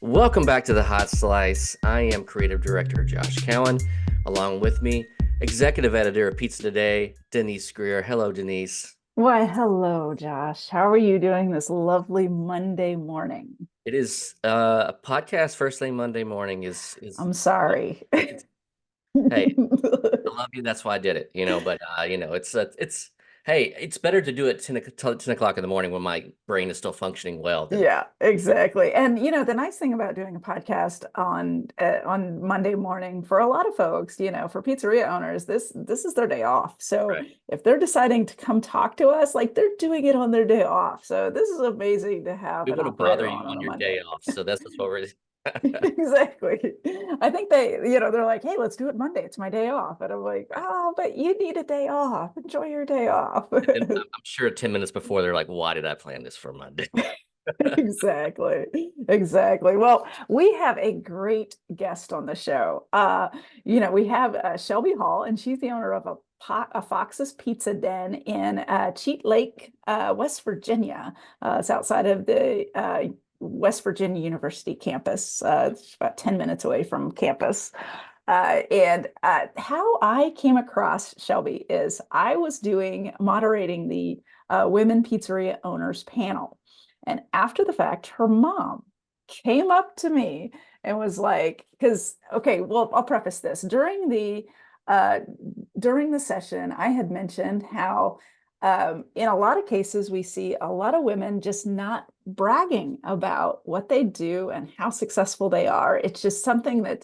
Welcome back to the Hot Slice. I am creative director Josh Cowan. Along with me, executive editor of Pizza Today, Denise Greer. Hello, Denise. Why, hello, Josh. How are you doing this lovely Monday morning? It is a podcast first thing Monday morning is I'm sorry. it's hey, I love you. That's why I did it, but it's hey, it's better to do it 10 o'clock in the morning when my brain is still functioning well than Yeah, exactly. And the nice thing about doing a podcast on Monday morning for a lot of folks, for pizzeria owners, this is their day off. So right. if they're deciding to come talk to us, like they're doing it on their day off. So this is amazing to have We an want to bother operator you on on a your Monday. day off. So that's what we're Exactly. I think they're like, hey, let's do it Monday. It's my day off. And I'm like, right. oh, but you need a day off. Enjoy your day off. And I'm sure 10 minutes before they're like, why did I plan this for Monday? Exactly. Exactly. Well, we have a great guest on the show. We have Shelby Hall, and she's the owner of a Fox's Pizza Den in Cheat Lake, West Virginia. It's outside of the West Virginia University campus. It's about 10 minutes away from campus. And how I came across Shelby is I was moderating the Women Pizzeria Owners panel. And after the fact, her mom came up to me and was like, okay, well, I'll preface this. Uh, during the session, I had mentioned how in a lot of cases we see a lot of women just not bragging about what they do and how successful they are. It's just something that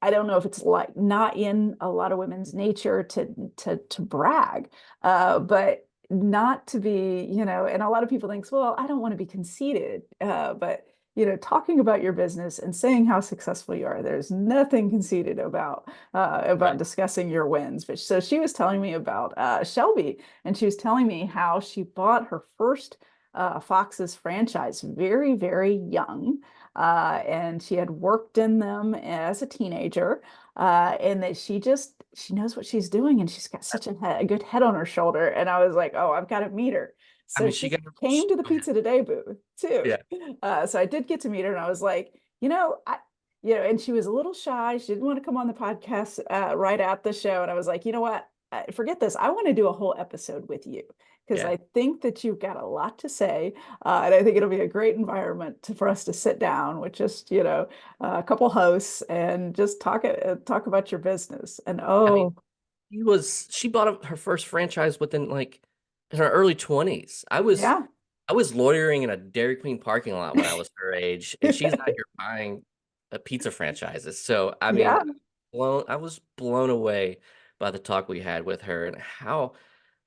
I don't know if it's like not in a lot of women's nature to brag, but not to be, and a lot of people think, well, I don't want to be conceited, but talking about your business and saying how successful you are, there's nothing conceited about Right. discussing your wins. But so she was telling me about Shelby, and she was telling me how she bought her first Fox's franchise very, very young. And she had worked in them as a teenager, and that she knows what she's doing, and she's got such a good head on her shoulder. And I was like, oh, I've got to meet her. I So mean, she she got, came to the okay. Pizza Today booth too. Yeah. So I did get to meet her, and I was like, and she was a little shy. She didn't want to come on the podcast right at the show. And I was like, you know what? Forget this. I want to do a whole episode with you because Yeah. I think that you've got a lot to say. And I think it'll be a great environment for us to sit down with just, a couple hosts and just talk about your business. And I mean, oh, she bought her first franchise within like in her early 20s. I was loitering in a Dairy Queen parking lot when I was her age, and she's out here buying pizza franchises. So, I mean, yeah, I was blown away by the talk we had with her and how,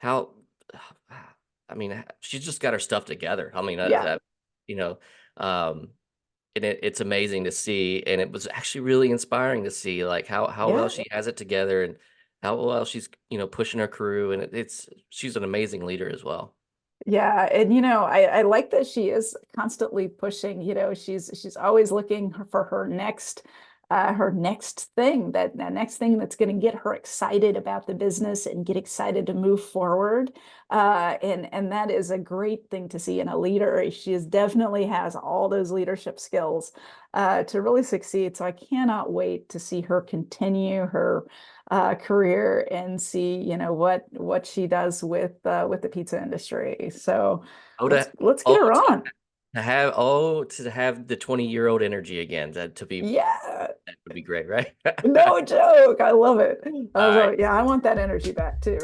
I mean, she's just got her stuff together. I mean, yeah, you know, um, and it's amazing to see, and it was actually really inspiring to see like how well yeah. she has it together and how well she's pushing her crew, and she's an amazing leader as well. Yeah, and I like that she is constantly pushing, she's always looking for her next thing, that next thing that's going to get her excited about the business and get excited to move forward. And that is a great thing to see in a leader. She definitely has all those leadership skills to really succeed. So I cannot wait to see her continue her career and see what she does with the pizza industry. So Oh, let's get oh her on. to have the 20-year-old energy again, to be Yeah, that would be great, right? no joke. I love it. I All love right. it. Yeah, I want that energy back too.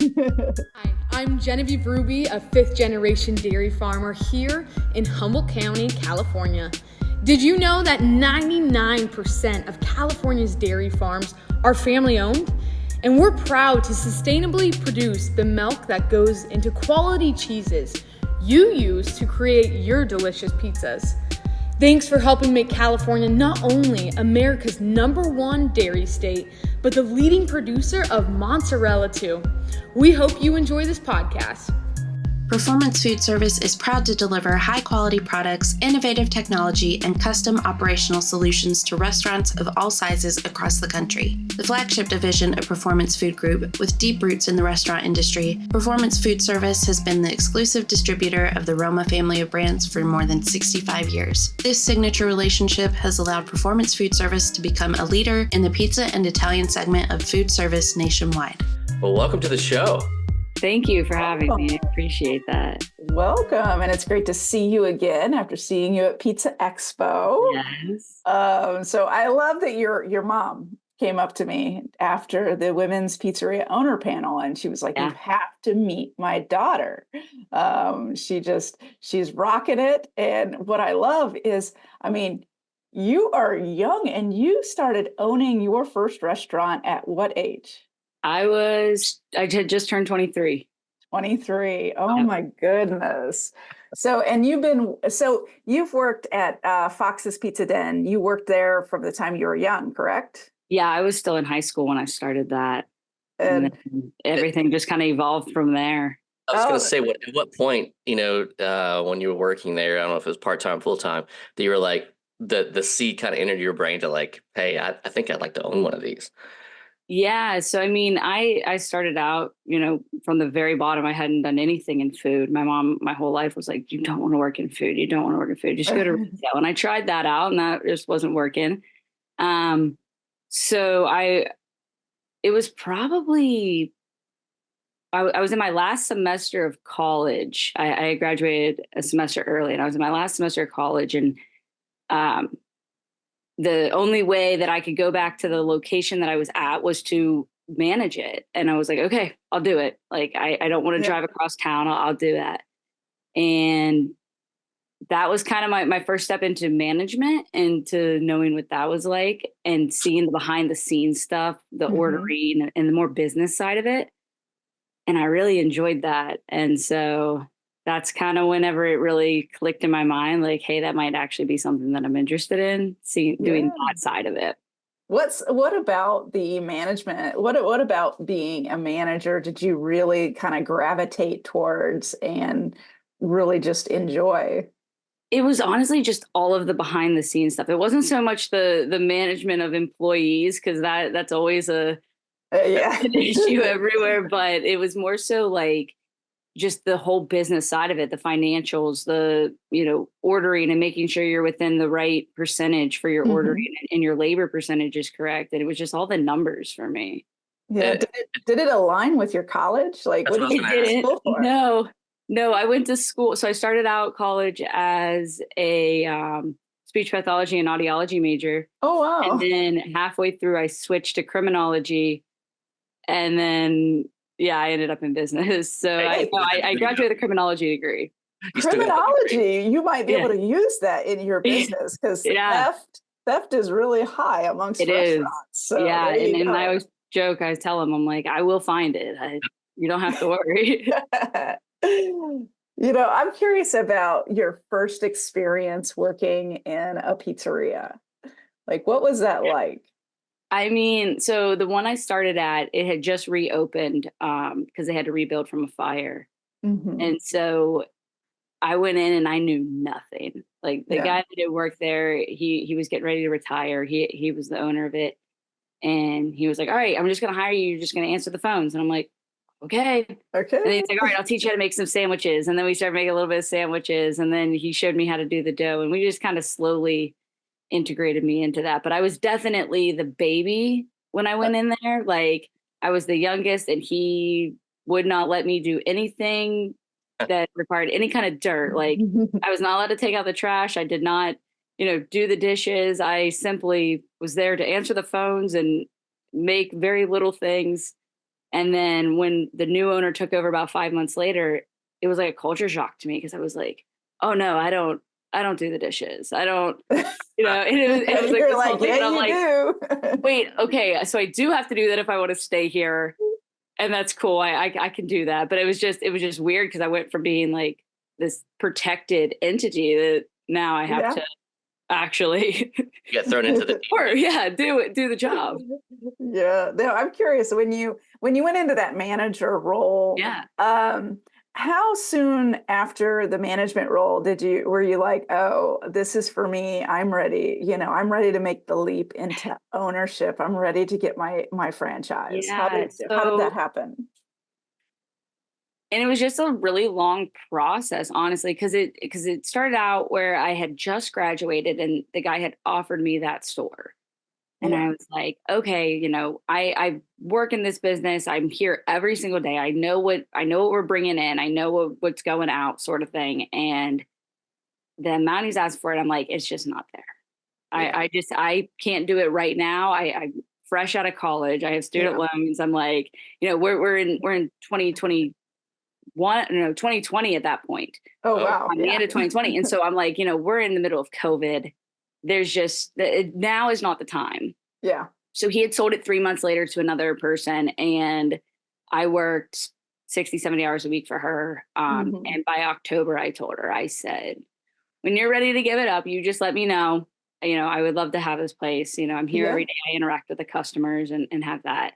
Hi, I'm Genevieve Ruby, a fifth generation dairy farmer here in Humboldt County, California. Did you know that 99% of California's dairy farms are family owned? And we're proud to sustainably produce the milk that goes into quality cheeses you use to create your delicious pizzas. Thanks for helping make California not only America's #1 dairy state, but the leading producer of mozzarella too. We hope you enjoy this podcast. Performance Food Service is proud to deliver high-quality products, innovative technology, and custom operational solutions to restaurants of all sizes across the country. The flagship division of Performance Food Group, with deep roots in the restaurant industry, Performance Food Service has been the exclusive distributor of the Roma family of brands for more than 65 years. This signature relationship has allowed Performance Food Service to become a leader in the pizza and Italian segment of food service nationwide. Well, welcome to the show. Thank you for having me. I appreciate that. Welcome. And it's great to see you again after seeing you at Pizza Expo. Yes. So I love that your mom came up to me after the Women's Pizzeria Owner Panel, and she was like, you have to meet my daughter. She's rocking it. And what I love is, I mean, you are young and you started owning your first restaurant at what age? I had just turned 23. 23. Oh my goodness. So, and you've worked at Fox's Pizza Den. You worked there from the time you were young, correct? Yeah, I was still in high school when I started that. And everything just kind of evolved from there. I was going to say, at what point, when you were working there, I don't know if it was part-time, full-time, that you were like, the seed kind of entered your brain to like, hey, I think I'd like to own one of these. Yeah. So, I mean, I started out, from the very bottom. I hadn't done anything in food. My mom, my whole life was like, you don't want to work in food. You don't want to work in food. Just go to retail. And I tried that out and that just wasn't working. So it was probably, I was in my last semester of college. I graduated a semester early and I was in my last semester of college, and the only way that I could go back to the location that I was at was to manage it. And I was like, okay, I'll do it. Like, I don't want to drive across town. I'll do that. And that was kind of my first step into management, into knowing what that was like and seeing the behind the scenes stuff, the ordering and the more business side of it. And I really enjoyed that. And so that's kind of whenever it really clicked in my mind, like, hey, that might actually be something that I'm interested in, doing that side of it. What about the management? What about being a manager did you really kind of gravitate towards and really just enjoy? It was honestly just all of the behind the scenes stuff. It wasn't so much the management of employees, because that's always an issue everywhere, but it was more so like just the whole business side of it, the financials, the, ordering and making sure you're within the right percentage for your ordering and your labor percentage is correct. And it was just all the numbers for me. Yeah. Did it align with your college? Like, what did you go school for? No, I went to school. So I started out college as a speech pathology and audiology major. Oh, wow. And then halfway through, I switched to criminology. And then, I ended up in business. So I graduated with a criminology degree. Criminology, you might be able to use that in your business, because theft is really high amongst restaurants. So and I always joke, I tell them, I'm like, I will find it. You don't have to worry. I'm curious about your first experience working in a pizzeria. Like, what was that like? I mean, so the one I started at, it had just reopened because they had to rebuild from a fire. And so I went in and I knew nothing. Like, the guy that did work there, he was getting ready to retire. He was the owner of it. And he was like, all right, I'm just going to hire you. You're just going to answer the phones. And I'm like, okay. And then he's like, all right, I'll teach you how to make some sandwiches. And then we started making a little bit of sandwiches. And then he showed me how to do the dough. And we just kind of slowly integrated me into that. But I was definitely the baby when I went in there. Like, I was the youngest, and he would not let me do anything that required any kind of dirt. Like, I was not allowed to take out the trash. I did not, do the dishes. I simply was there to answer the phones and make very little things. And then when the new owner took over about 5 months later, it was like a culture shock to me, because I was like, oh no, I don't do the dishes. I don't, and it was like, you're this like, whole thing, yeah, and I'm you like, do. wait, okay. So I do have to do that if I want to stay here. And that's cool. I can do that. But it was just weird, because I went from being like this protected entity that now I have to actually get thrown into the do the job. No, I'm curious, when you went into that manager role, how soon after the management role were you like, oh, this is for me. I'm ready. I'm ready to make the leap into ownership. I'm ready to get my franchise. Yeah. How did that happen? And it was just a really long process, honestly, because it started out where I had just graduated and the guy had offered me that store. And I was like, okay, I work in this business. I'm here every single day. I know what we're bringing in. I know what's going out, sort of thing. And the amount he's asked for it, I'm like, it's just not there. Yeah. I can't do it right now. I'm fresh out of college. I have student loans. I'm like, we're in 2020 at that point. Oh, wow. The end of 2020. And so I'm like, we're in the middle of COVID. There's just, now is not the time. Yeah. So he had sold it 3 months later to another person, and I worked 60, 70 hours a week for her. And by October, I told her, I said, when you're ready to give it up, you just let me know. I would love to have this place. I'm here every day. I interact with the customers and have that.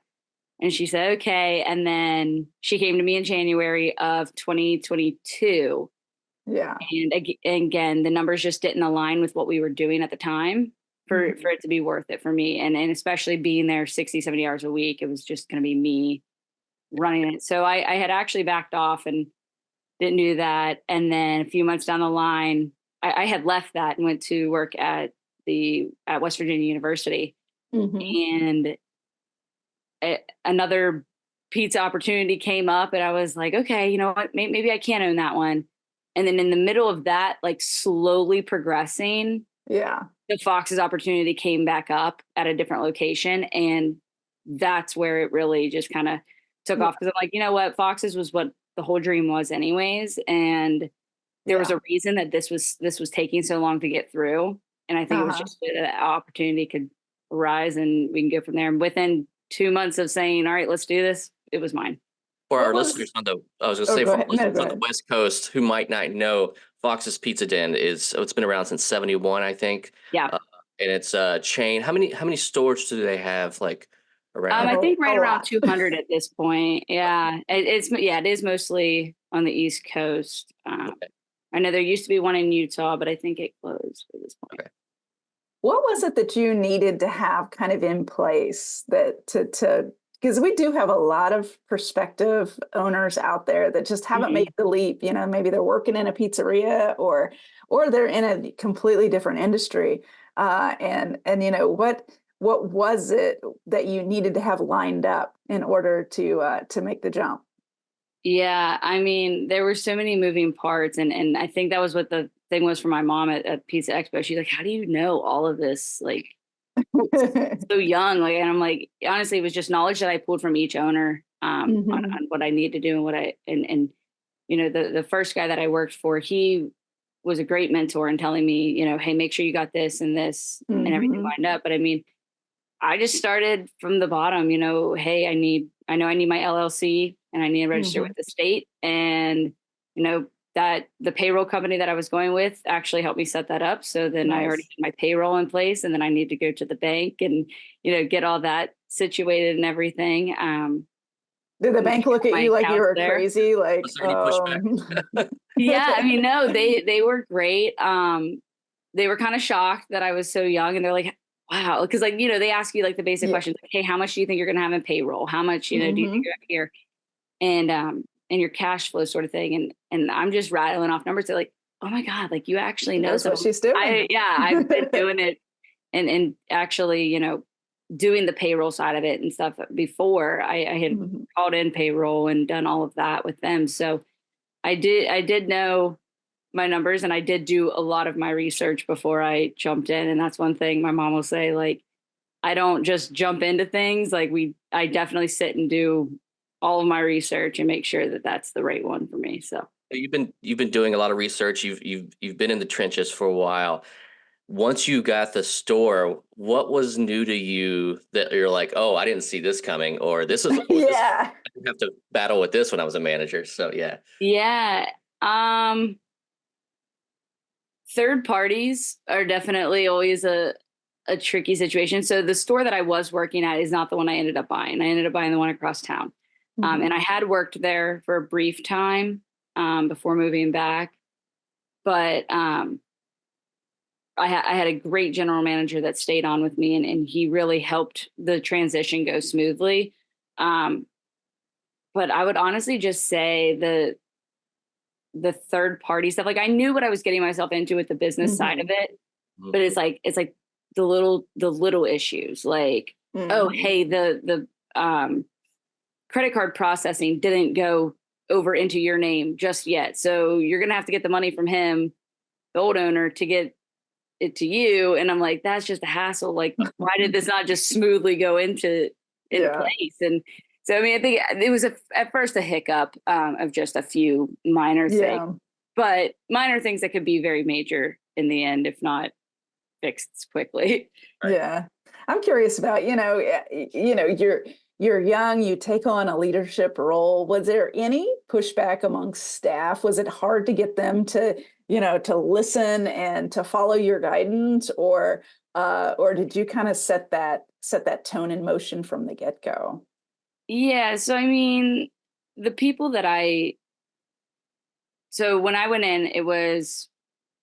And she said, okay. And then she came to me in January of 2022. Yeah. And again, the numbers just didn't align with what we were doing at the time for it to be worth it for me. And especially being there 60, 70 hours a week, it was just going to be me running it. So I had actually backed off and didn't do that. And then a few months down the line, I had left that and went to work at West Virginia University. And another pizza opportunity came up, and I was like, okay, you know what, maybe I can own that one. And then in the middle of that, like slowly progressing, the Fox's opportunity came back up at a different location. And that's where it really just kind of took off. Because I'm like, you know what, Fox's was what the whole dream was anyways. And there was a reason that this was taking so long to get through. And I think it was just that opportunity could arise and we can go from there. And within 2 months of saying, all right, let's do this, it was mine. For our listeners on the West Coast who might not know, Fox's Pizza Den it's been around since 71, I think. Yeah. And it's a chain. How many stores do they have around? I think right around 200 at this point. Yeah. It is mostly on the East Coast. I know there used to be one in Utah, but I think it closed at this point. Okay. What was it that you needed to have kind of in place because we do have a lot of prospective owners out there that just haven't made the leap. Maybe they're working in a pizzeria or they're in a completely different industry. And what was it that you needed to have lined up in order to make the jump? Yeah, I mean, there were so many moving parts, and I think that was what the thing was for my mom at Pizza Expo. She's like, how do you know all of this? Like, so young. Like, and I'm like, honestly, it was just knowledge that I pulled from each owner on what I need to do and what the first guy that I worked for, he was a great mentor and telling me, hey, make sure you got this and this and everything lined up. But I mean, I just started from the bottom, hey, I know I need my LLC and I need to register with the state. And, that the payroll company that I was going with actually helped me set that up. So then I already had my payroll in place, and then I need to go to the bank and, get all that situated and everything. Did the bank look at you like you were crazy? Like, yeah, I mean, no, they were great. They were kind of shocked that I was so young, and they're like, wow. Cause they ask you like the basic questions, like, hey, how much do you think you're going to have in payroll? How much, do you think you're going to here? And your cash flow sort of thing. And I'm just rattling off numbers. They're like, oh my God, like you actually know what she's doing. I've been doing it and actually, doing the payroll side of it and stuff before. I had called in payroll and done all of that with them. So I did know my numbers, and I did do a lot of my research before I jumped in. And that's one thing my mom will say, like, I don't just jump into things. Like I definitely sit and do all of my research and make sure that that's the right one for me. So you've been doing a lot of research. You've been in the trenches for a while. Once you got the store, what was new to you that you're like, oh, I didn't see this coming, or this is I didn't have to battle with this when I was a manager. So yeah. Third parties are definitely always a tricky situation. So the store that I was working at is not the one I ended up buying. I ended up buying the one across town. And I had worked there for a brief time. before moving back. But I had a great general manager that stayed on with me, and he really helped the transition go smoothly. But I would honestly just say the third party stuff, like I knew what I was getting myself into with the business side of it, but it's like the little issues, like, oh, hey, the credit card processing didn't go over into your name just yet, so you're gonna have to get the money from him, the old owner, to get it to you. And I'm like, that's just a hassle. Like, why did this not just smoothly go into place? And so, I mean, I think it was at first a hiccup of just a few minor things, but minor things that could be very major in the end, if not fixed quickly. Yeah. I'm curious about, you're young, you take on a leadership role. Was there any pushback amongst staff? Was it hard to get them to, to listen and to follow your guidance, or did you kind of set that tone in motion from the get-go? Yeah. So, I mean, the people that so when I went in, it was,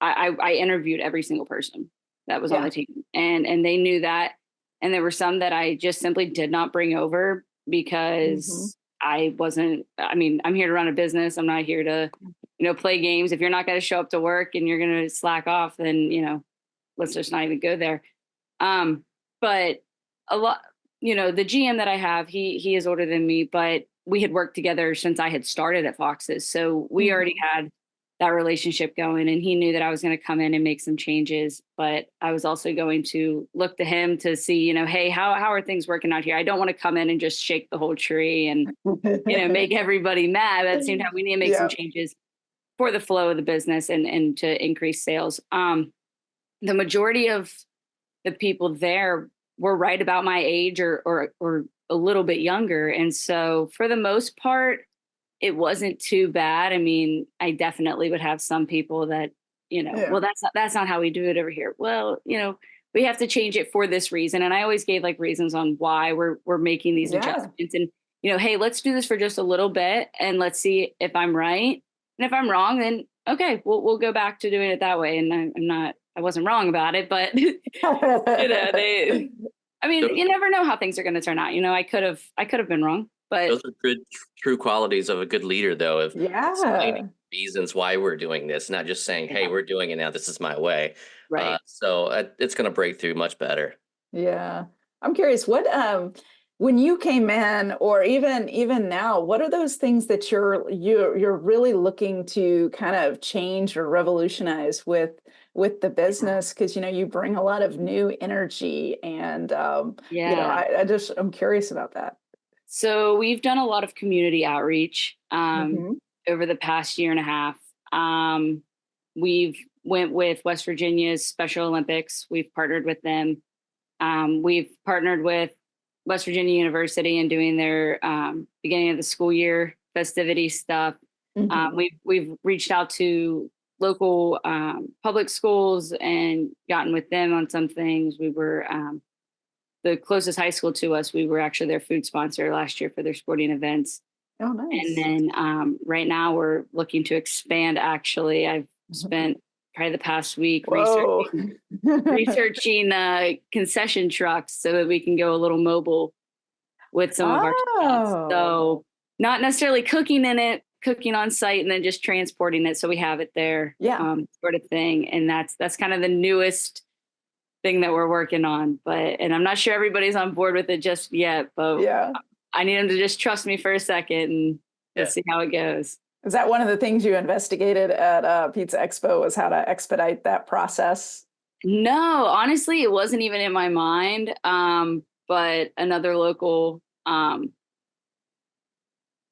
I interviewed every single person that was on the team, and they knew that. And there were some that I just simply did not bring over because I'm here to run a business. I'm not here to, play games. If you're not going to show up to work and you're going to slack off, then, let's just not even go there. But a lot, the GM that I have, he is older than me, but we had worked together since I had started at Fox's. So we already had that relationship going, and he knew that I was going to come in and make some changes, but I was also going to look to him to see, hey, how are things working out here? I don't want to come in and just shake the whole tree and, make everybody mad. But at the same time, we need to make some changes for the flow of the business and to increase sales. The majority of the people there were right about my age or a little bit younger. And so for the most part, it wasn't too bad. I mean, I definitely would have some people that, well, that's not how we do it over here. Well, we have to change it for this reason. And I always gave like reasons on why we're making these adjustments. And, hey, let's do this for just a little bit and let's see if I'm right. And if I'm wrong, then okay, we'll go back to doing it that way. And I wasn't wrong about it, but you never know how things are going to turn out. I could have been wrong. But those are good, true qualities of a good leader, though, of explaining reasons why we're doing this, not just saying, hey, we're doing it now, this is my way. Right. So it's going to break through much better. Yeah. I'm curious, what when you came in, or even now, what are those things that you're really looking to kind of change or revolutionize with the business? Because you bring a lot of new energy, and I'm curious about that. So we've done a lot of community outreach over the past year and a half. We've went with West Virginia's Special Olympics. We've partnered with them. We've partnered with West Virginia University and doing their beginning of the school year festivity stuff. We've reached out to local public schools and gotten with them on some things. We were the closest high school to us. We were actually their food sponsor last year for their sporting events. Oh, nice. And then right now we're looking to expand. Actually, I've spent probably the past week researching concession trucks so that we can go a little mobile with some of our stuff. So not necessarily cooking on site and then just transporting it so we have it there, sort of thing. And that's kind of the newest thing that we're working on. And I'm not sure everybody's on board with it just yet, but I need them to just trust me for a second and let's see how it goes. Is that one of the things you investigated at Pizza Expo, was how to expedite that process? No, honestly, it wasn't even in my mind. But another local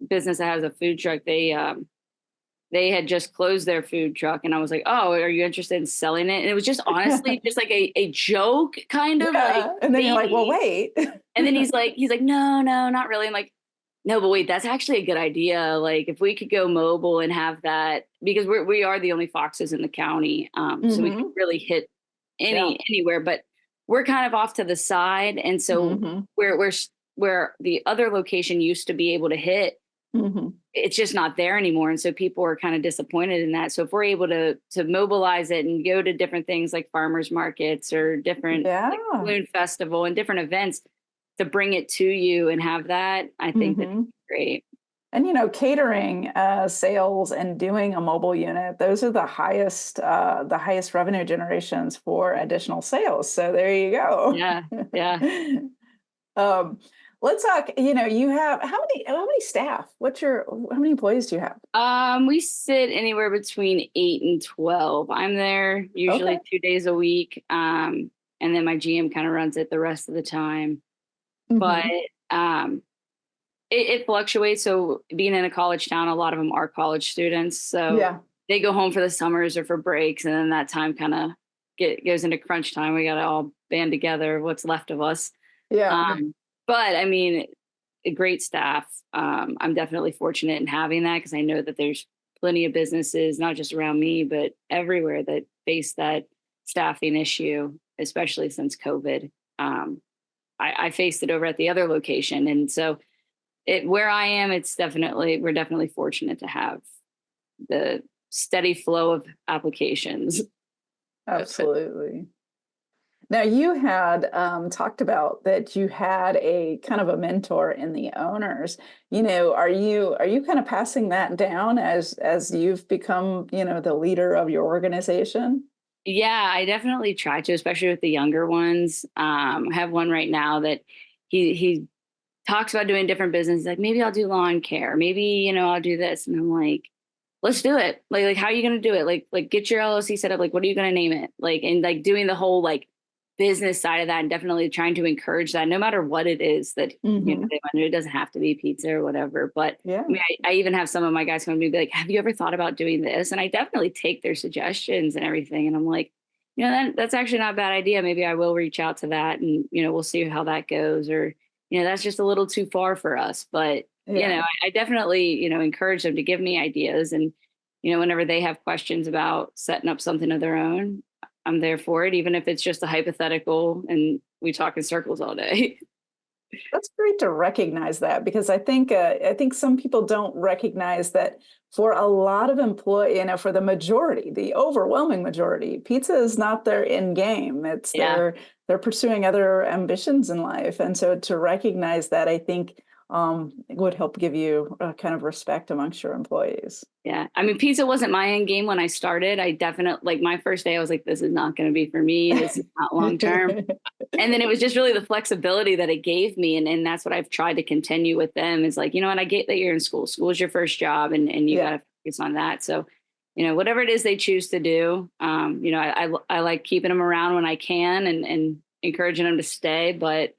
business that has a food truck, they had just closed their food truck, and I was like, "Oh, are you interested in selling it?" And it was just honestly just like a joke, kind of. Like, and then you're like, "Well, wait." And then he's like, "No, not really." I'm like, "No, but wait, that's actually a good idea. Like, if we could go mobile and have that, because we are the only Foxes in the county, so we can really hit anywhere. But we're kind of off to the side, and so where the other location used to be able to hit, it's just not there anymore. And so people are kind of disappointed in that. So if we're able to mobilize it and go to different things like farmers markets or different like balloon festival and different events to bring it to you and have that, I think that's great. And, catering sales and doing a mobile unit, those are the highest revenue generations for additional sales. So there you go. Yeah. Yeah. Let's talk, you have how many staff? How many employees do you have? We sit anywhere between 8 and 12. I'm there usually 2 days a week. And then my GM kind of runs it the rest of the time. But it fluctuates. So being in a college town, a lot of them are college students. So they go home for the summers or for breaks. And then that time kind of goes into crunch time. We got to all band together what's left of us. Yeah. But I mean, a great staff. I'm definitely fortunate in having that because I know that there's plenty of businesses, not just around me, but everywhere that face that staffing issue, especially since COVID. I faced it over at the other location. And so where I am, we're definitely fortunate to have the steady flow of applications. Absolutely. Now you had talked about that you had a kind of a mentor in the owners. Are you kind of passing that down as you've become, the leader of your organization? Yeah, I definitely try to, especially with the younger ones. I have one right now that he talks about doing different businesses. Like maybe I'll do lawn care. Maybe, I'll do this. And I'm like, let's do it. Like, how are you going to do it? Like get your LLC set up. Like, what are you going to name it? Like, and like doing the whole like business side of that and definitely trying to encourage that no matter what it is that they want to do. It doesn't have to be pizza or whatever. But I mean, I even have some of my guys come to me and be like, have you ever thought about doing this? And I definitely take their suggestions and everything. And I'm like, that's actually not a bad idea. Maybe I will reach out to that and, we'll see how that goes. Or, that's just a little too far for us. But, I definitely, encourage them to give me ideas. And, whenever they have questions about setting up something of their own, I'm there for it, even if it's just a hypothetical and we talk in circles all day. That's great to recognize that because I think some people don't recognize that for a lot of for the majority, the overwhelming majority, pizza is not their end game. It's they're pursuing other ambitions in life. And so to recognize that, I think it would help give you a kind of respect amongst your employees. Yeah. I mean, pizza wasn't my end game when I started. I definitely, like my first day, I was like, this is not going to be for me. This is not long-term. And then it was just really the flexibility that it gave me. And that's what I've tried to continue with them is like, what, I get that you're in school. School is your first job and you got to focus on that. So, whatever it is they choose to do, I like keeping them around when I can and encouraging them to stay, but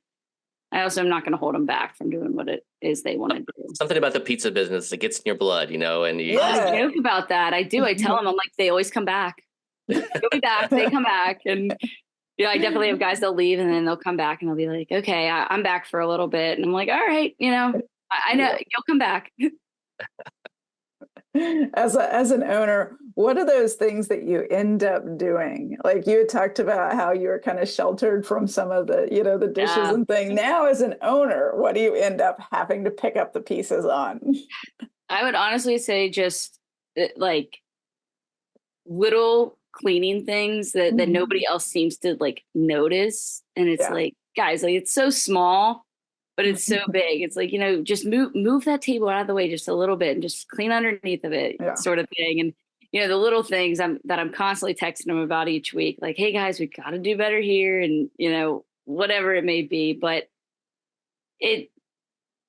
I also am not going to hold them back from doing what it is they want to do. Something about the pizza business that gets in your blood, and you I joke about that. I do. I tell them, I'm like, they always come back. They'll be back. They come back. And, I definitely have guys that'll leave and then they'll come back and they'll be like, okay, I'm back for a little bit. And I'm like, all right, I know you'll come back. As an owner, what are those things that you end up doing? Like you had talked about how you were kind of sheltered from some of the, the dishes and things. Now, as an owner, what do you end up having to pick up the pieces on? I would honestly say just like little cleaning things that nobody else seems to like notice. And it's like, guys, like it's so small. But it's so big. It's like, just move that table out of the way just a little bit and just clean underneath of it sort of thing. And, the little things that I'm constantly texting them about each week, like, hey guys, we got to do better here. And, whatever it may be, but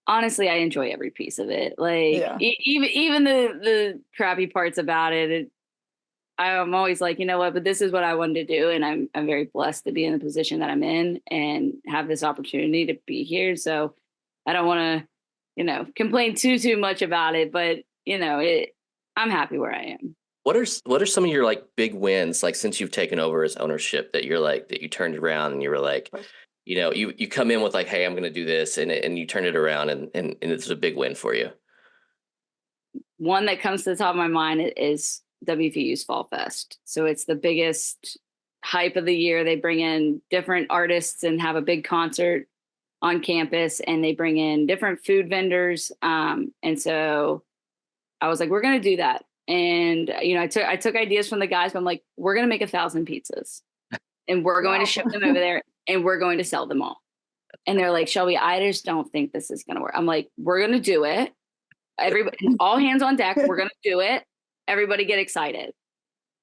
honestly, I enjoy every piece of it. Like even the crappy parts about it, I'm always like, what, but this is what I wanted to do. And I'm very blessed to be in the position that I'm in and have this opportunity to be here. So I don't want to, complain too much about it, but I'm happy where I am. What are some of your like big wins, like since you've taken over as ownership that you're like, that you turned around and you were like, you come in with like, hey, I'm going to do this and you turn it around and it's a big win for you. One that comes to the top of my mind is WVU's Fall Fest. So it's the biggest hype of the year. They bring in different artists and have a big concert on campus, and they bring in different food vendors. And so I was like, we're going to do that. And, I took ideas from the guys, but I'm like, we're going to make 1,000 pizzas and we're going to ship them over there and we're going to sell them all. And they're like, Shelby, I just don't think this is going to work. I'm like, we're going to do it. Everybody, all hands on deck. We're going to do it. Everybody get excited.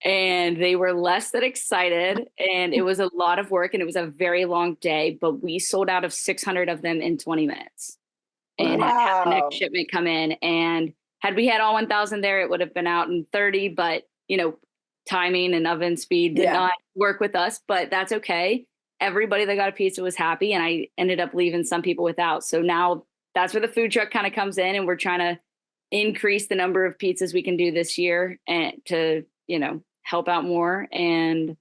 And they were less than excited. And it was a lot of work and it was a very long day, but we sold out of 600 of them in 20 minutes and had the next shipment come in. And had we had all 1,000 there, it would have been out in 30, but timing and oven speed did not work with us, but that's okay. Everybody that got a pizza was happy, and I ended up leaving some people without. So now that's where the food truck kind of comes in, and we're trying to increase the number of pizzas we can do this year and to, help out more. And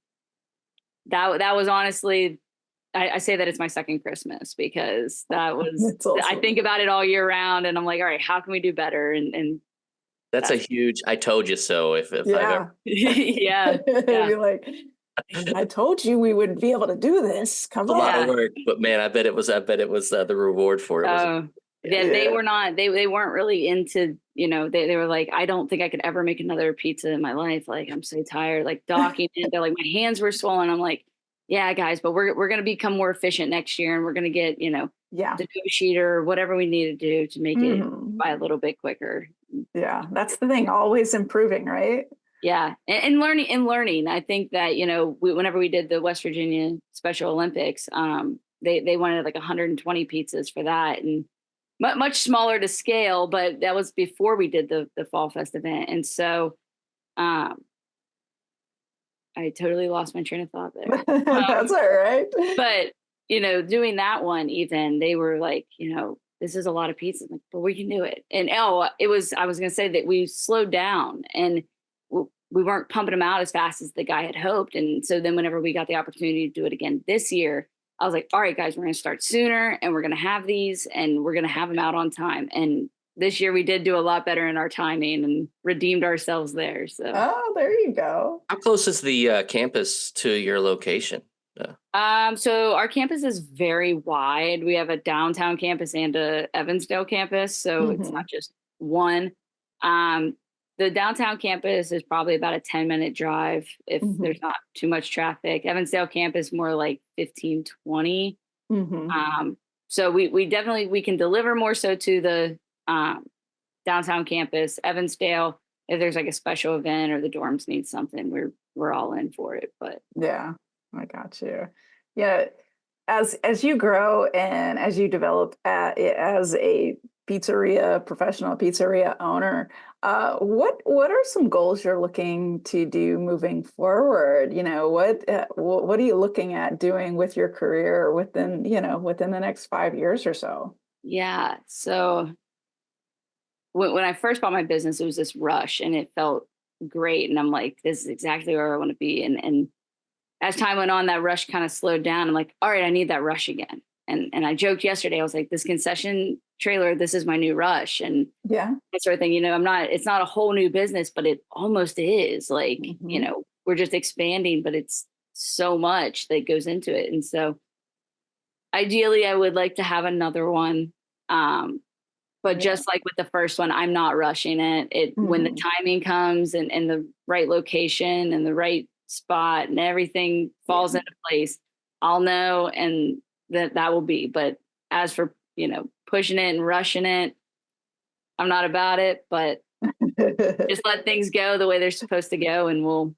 that was honestly, I say that it's my second Christmas because that was, awesome. I think about it all year round and I'm like, all right, how can we do better? And that's a huge, I told you so. If I've ever, yeah. You're like, I told you we would be able to do this. Come on. A lot of work, but man, I bet it was the reward for it. They were not, they weren't really into, they were like, I don't think I could ever make another pizza in my life. Like, I'm so tired, like docking it. They're like, my hands were swollen. I'm like, yeah, guys, but we're going to become more efficient next year. And we're going to get, the dough sheeter or whatever we need to do to make it by a little bit quicker. Yeah. That's the thing. Always improving, right? Yeah. And learning. I think that, whenever we did the West Virginia Special Olympics, they wanted like 120 pizzas for that. And much smaller to scale, but that was before we did the Fall Fest event. And so I totally lost my train of thought there. That's all right. But, doing that one, even they were like, this is a lot of pizza, like, but we can do it. And I was going to say that we slowed down and we weren't pumping them out as fast as the guy had hoped. And so then whenever we got the opportunity to do it again this year, I was like, all right, guys, we're going to start sooner and we're going to have these and we're going to have them out on time. And this year we did do a lot better in our timing and redeemed ourselves there. So, there you go. How close is the campus to your location? So our campus is very wide. We have a downtown campus and a Evansdale campus. So it's not just one. The downtown campus is probably about a 10-minute drive if there's not too much traffic. Evansdale campus more like 15, 20. So we definitely, we can deliver more so to the downtown campus. Evansdale, if there's like a special event or the dorms need something, we're all in for it. But yeah, I got you. Yeah. As you grow and as you develop as a professional pizzeria owner, what are some goals you're looking to do moving forward? What are you looking at doing with your career within the next 5 years or so? Yeah. So when I first bought my business, it was this rush and it felt great. And I'm like, this is exactly where I want to be. And as time went on, that rush kind of slowed down. I'm like, all right, I need that rush again. And I joked yesterday, I was like, this concession trailer, this is my new rush. And that sort of thing, it's not a whole new business, but it almost is like, we're just expanding, but it's so much that goes into it. And so ideally I would like to have another one. But just like with the first one, I'm not rushing it. When the timing comes and the right location and the right spot and everything falls into place, I'll know and that will be. But as for, pushing it and rushing it, I'm not about it, but just let things go the way they're supposed to go and we'll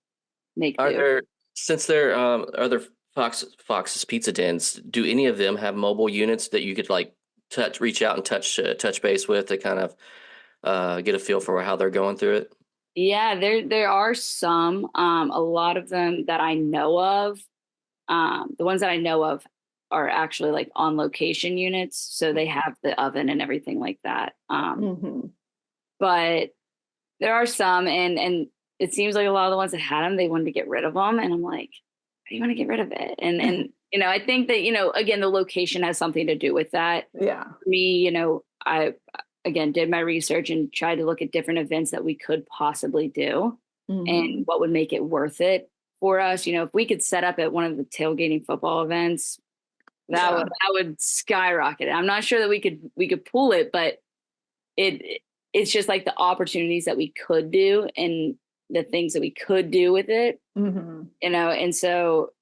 make do. Since there are other Fox's Pizza Dens, do any of them have mobile units that you could like reach out and touch base with to kind of get a feel for how they're going through it? Yeah, there are some, a lot of them that I know of. The ones that I know of are actually like on location units. So they have the oven and everything like that. But there are some, and it seems like a lot of the ones that had them, they wanted to get rid of them. And I'm like, how do you want to get rid of it? And I think that, again, the location has something to do with that. Yeah. For me, I, again, did my research and tried to look at different events that we could possibly do and what would make it worth it for us. If we could set up at one of the tailgating football events, That would skyrocket it. I'm not sure that we could pull it, but it's just like the opportunities that we could do and the things that we could do with it, you know. And so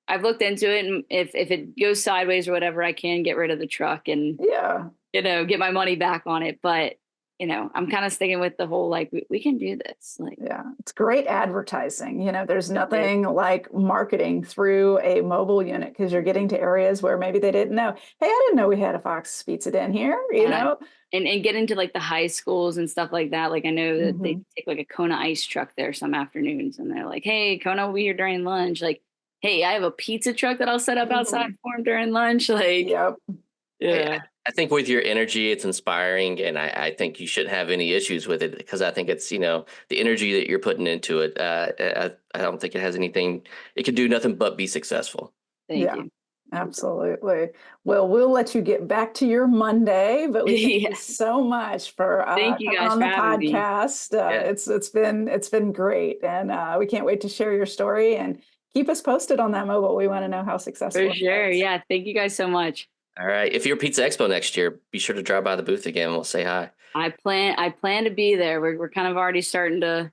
I've looked into it, and if it goes sideways or whatever, I can get rid of the truck and you know, get my money back on it. But you know, I'm kind of sticking with the whole, like, we can do this. Like, it's great advertising. You know, there's nothing like marketing through a mobile unit, because you're getting to areas where maybe they didn't know. Hey, I didn't know we had a Fox Pizza Den here, you know? And get into like the high schools and stuff like that. Like, I know that they take like a Kona ice truck there some afternoons, and they're like, hey, Kona will be here during lunch. Like, hey, I have a pizza truck that I'll set up outside for him during lunch. Like, I think with your energy, it's inspiring, and I think you shouldn't have any issues with it, because I think it's, you know, the energy that you're putting into it. I don't think it has anything. It could do nothing but be successful. Thank you. Absolutely. Well, we'll let you get back to your Monday, but we thank you so much for thank you guys coming on the for podcast. It's been great, and we can't wait to share your story, and keep us posted on that mobile. We want to know how successful. For sure. Yeah. Thank you guys so much. All right. If you're Pizza Expo next year, be sure to drop by the booth again. We'll say hi. I plan to be there. We're kind of already starting to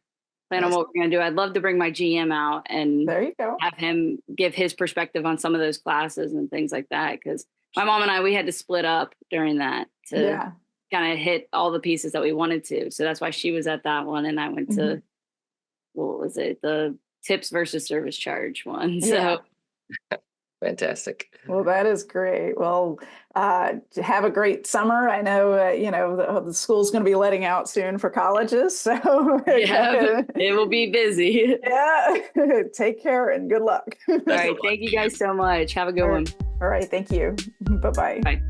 plan on what we're going to do. I'd love to bring my GM out and there you go. Have him give his perspective on some of those classes and things like that. Because my mom and I, we had to split up during that to kind of hit all the pieces that we wanted to. So that's why she was at that one, and I went to what was it? The tips versus service charge one. So. Fantastic. Well, that is great. Well, have a great summer. I know, you know, the school's going to be letting out soon for colleges. So it will be busy. Take care and good luck. All right. Thank you guys so much. Have a good one. All right. Thank you. Bye-bye. Bye.